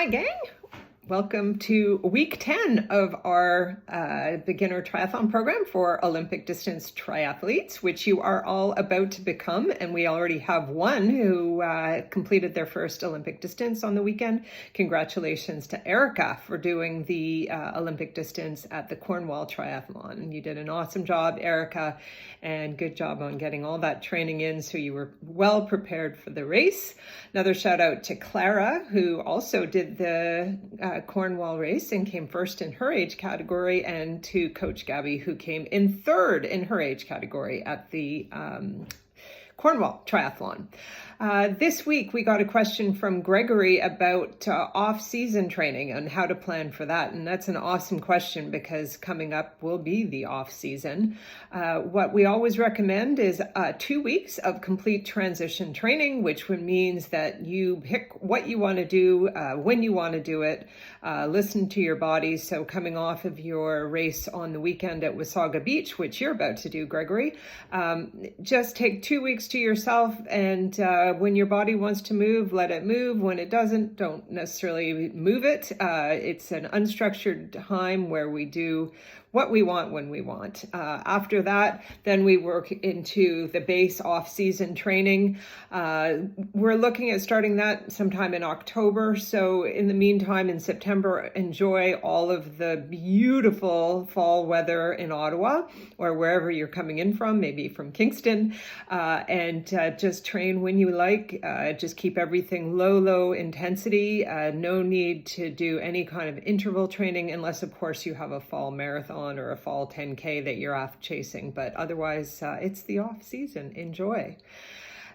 Hi, gang. Welcome to week 10 of our beginner triathlon program for Olympic distance triathletes, which you are all about to become. And we already have one who completed their first Olympic distance on the weekend. Congratulations to Erica for doing the Olympic distance at the Cornwall Triathlon. You did an awesome job, Erica, and good job on getting all that training in so you were well prepared for the race. Another shout out to Clara, who also did the Cornwall race and came first in her age category, and to Coach Gabby, who came in third in her age category at the Cornwall Triathlon. This week we got a question from Gregory about off-season training and how to plan for that. And that's an awesome question because coming up will be the off-season. What we always recommend is 2 weeks of complete transition training, which means that you pick what you want to do, when you want to do it, listen to your body. So coming off of your race on the weekend at Wasaga Beach, which you're about to do, Gregory, just take 2 weeks to yourself, and when your body wants to move, let it move. When it doesn't, don't necessarily move it. It's an unstructured time where we do what we want when we want. After that, then we work into the base off-season training. We're looking at starting that sometime in October. So in the meantime, in September, enjoy all of the beautiful fall weather in Ottawa or wherever you're coming in from, maybe from Kingston, and just train when you like. Just keep everything low intensity. No need to do any kind of interval training unless, of course, you have a fall marathon or a fall 10K that you're off chasing, but otherwise it's the off season. Enjoy.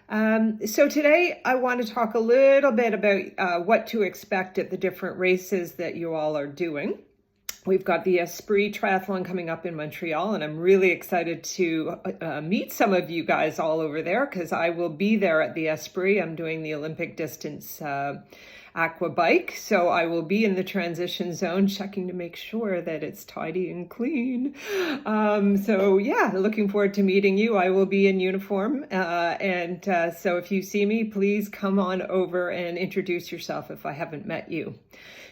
So today I want to talk a little bit about what to expect at the different races that you all are doing. We've got the Esprit Triathlon coming up in Montreal, and I'm really excited to meet some of you guys all over there because I will be there at the Esprit. I'm doing the Olympic distance aqua bike, so I will be in the transition zone checking to make sure that it's tidy and clean. So yeah, looking forward to meeting you. I will be in uniform, and so if you see me, please come on over and introduce yourself if I haven't met you.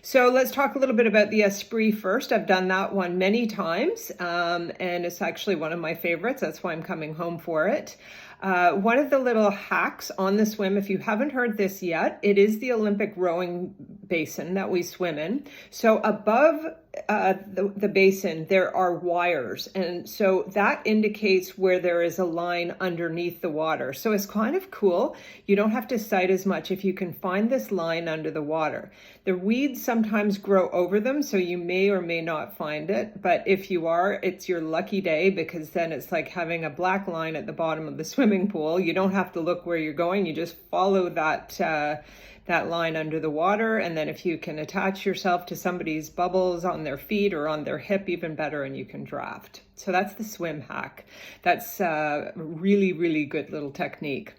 So let's talk a little bit about the Esprit first. I've done that one many times, and it's actually one of my favorites. That's why I'm coming home for it. One of the little hacks on the swim, if you haven't heard this yet, it is the Olympic rowing basin that we swim in. So above the basin, there are wires. And so that indicates where there is a line underneath the water. So it's kind of cool. You don't have to sight as much if you can find this line under the water. The weeds sometimes grow over them, so you may or may not find it. But if you are, it's your lucky day, because then it's like having a black line at the bottom of the swimming pool. You don't have to look where you're going. You just follow that line under the water, and then if you can attach yourself to somebody's bubbles on their feet or on their hip, even better, and you can draft. So that's the swim hack. That's a really good little technique.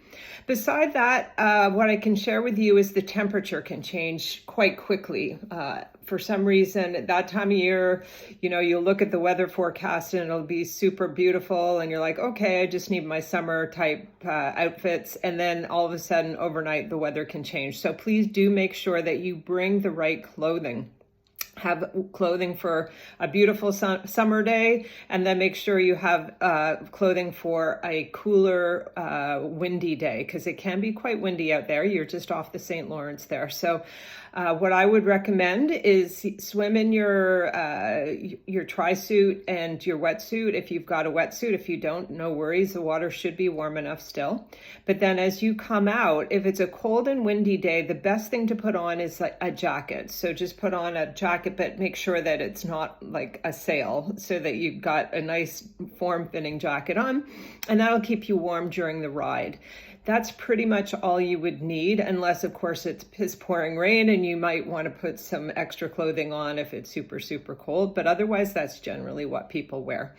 Beside that, what I can share with you is the temperature can change quite quickly. For some reason, at that time of year, you'll look at the weather forecast and it'll be super beautiful. And you're like, okay, I just need my summer type outfits. And then all of a sudden, overnight, the weather can change. So please do make sure that you bring the right clothing. Have clothing for a beautiful summer day, and then make sure you have clothing for a cooler, windy day, because it can be quite windy out there. You're just off the St. Lawrence there. So what I would recommend is swim in your tri-suit and your wetsuit if you've got a wetsuit. If you don't, no worries. The water should be warm enough still. But then as you come out, if it's a cold and windy day, the best thing to put on is like a jacket. So just put on a jacket, but make sure that it's not like a sail, so that you've got a nice form-fitting jacket on, and that'll keep you warm during the ride. That's pretty much all you would need, unless, of course, it's piss pouring rain and you might want to put some extra clothing on if it's super cold. But otherwise, that's generally what people wear.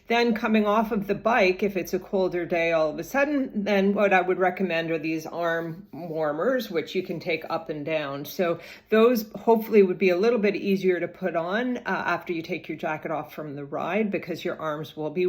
Then coming off of the bike, if it's a colder day all of a sudden, then what I would recommend are these arm warmers, which you can take up and down. So those hopefully would be a little bit easier to put on after you take your jacket off from the ride, because your arms will be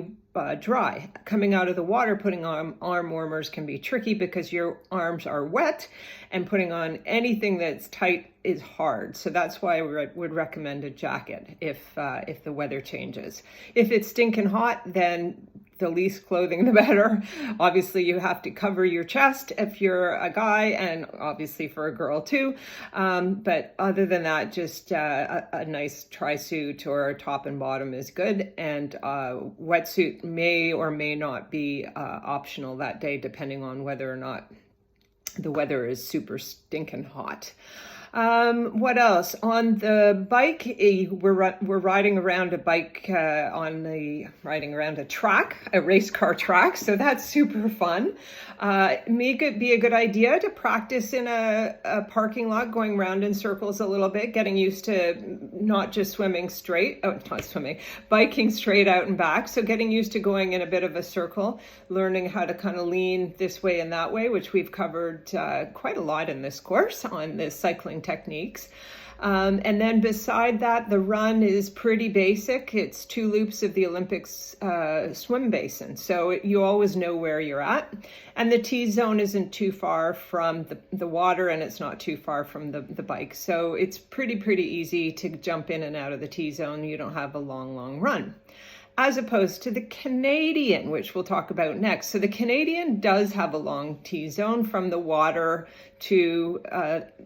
dry. Coming out of the water, putting on arm warmers can be tricky because your arms are wet, and putting on anything that's tight is hard. So that's why I would recommend a jacket if the weather changes. If it's stinking hot, then the least clothing the better. Obviously you have to cover your chest if you're a guy, and obviously for a girl too. But other than that, just a nice tri-suit or top and bottom is good. And wetsuit may or may not be optional that day, depending on whether or not the weather is super stinking hot. What else? On the bike, we're riding around a bike riding around a track, a race car track. So that's super fun. It may be a good idea to practice in a parking lot, going around in circles a little bit, getting used to not just biking straight out and back. So getting used to going in a bit of a circle, learning how to kind of lean this way and that way, which we've covered quite a lot in this course on the cycling techniques. And then beside that, the run is pretty basic. It's 2 loops of the Olympics swim basin. So you always know where you're at. And the T-zone isn't too far from the water, and it's not too far from the bike. So it's pretty easy to jump in and out of the T-zone. You don't have a long run. As opposed to the Canadian, which we'll talk about next. So the Canadian does have a long T-zone. From the water to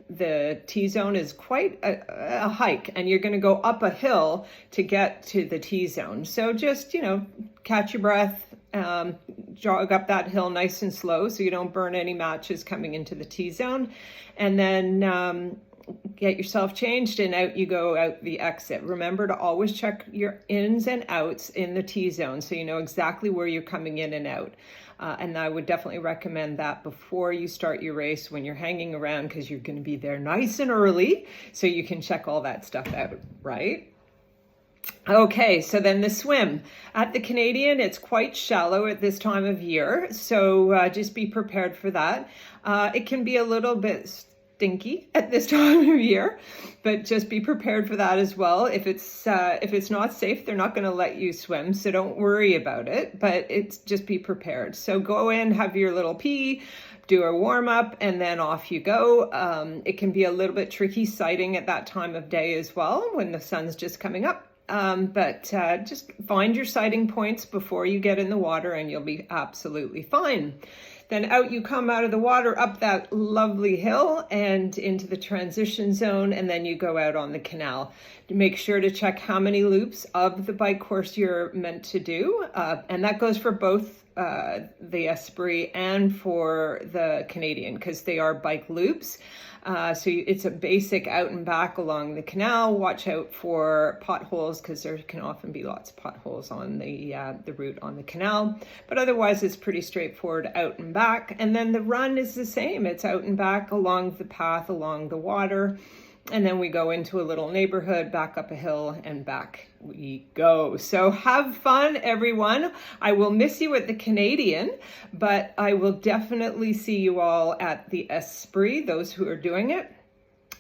the T-zone is quite a hike, and you're going to go up a hill to get to the T-zone. So just, catch your breath, jog up that hill nice and slow so you don't burn any matches coming into the T-zone. And then get yourself changed, and out you go out the exit. Remember to always check your ins and outs in the T-zone so you know exactly where you're coming in and out. And I would definitely recommend that before you start your race, when you're hanging around, because you're going to be there nice and early so you can check all that stuff out, right? Okay, so then the swim. At the Canadian, it's quite shallow at this time of year, so just be prepared for that. It can be a little bit stinky at this time of year, but just be prepared for that as well. If it's not safe, they're not going to let you swim, so don't worry about it, but it's just be prepared. So go in, have your little pee, do a warm up, and then off you go. It can be a little bit tricky sighting at that time of day as well, when the sun's just coming up. But just find your sighting points before you get in the water, and you'll be absolutely fine. Then out you come out of the water, up that lovely hill and into the transition zone, and then you go out on the canal. Make sure to check how many loops of the bike course you're meant to do, and that goes for both the Esprit and for the Canadian, because they are bike loops. So it's a basic out and back along the canal. Watch out for potholes, because there can often be lots of potholes on the route on the canal. But otherwise, it's pretty straightforward out and back. And then the run is the same. It's out and back along the path, along the water. And then we go into a little neighborhood, back up a hill, and back we go. So have fun, everyone. I will miss you at the Canadian, but I will definitely see you all at the Esprit, those who are doing it.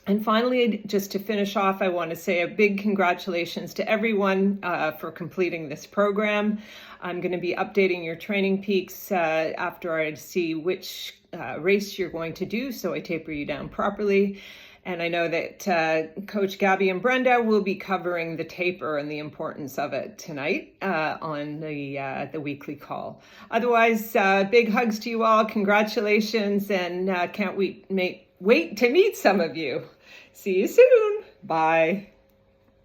And finally, just to finish off, I want to say a big congratulations to everyone for completing this program. I'm going to be updating your training peaks after I see which race you're going to do, so I taper you down properly. And I know that Coach Gabby and Brenda will be covering the taper and the importance of it tonight on the weekly call. Otherwise, big hugs to you all. Congratulations, and can't wait to meet some of you. See you soon. Bye.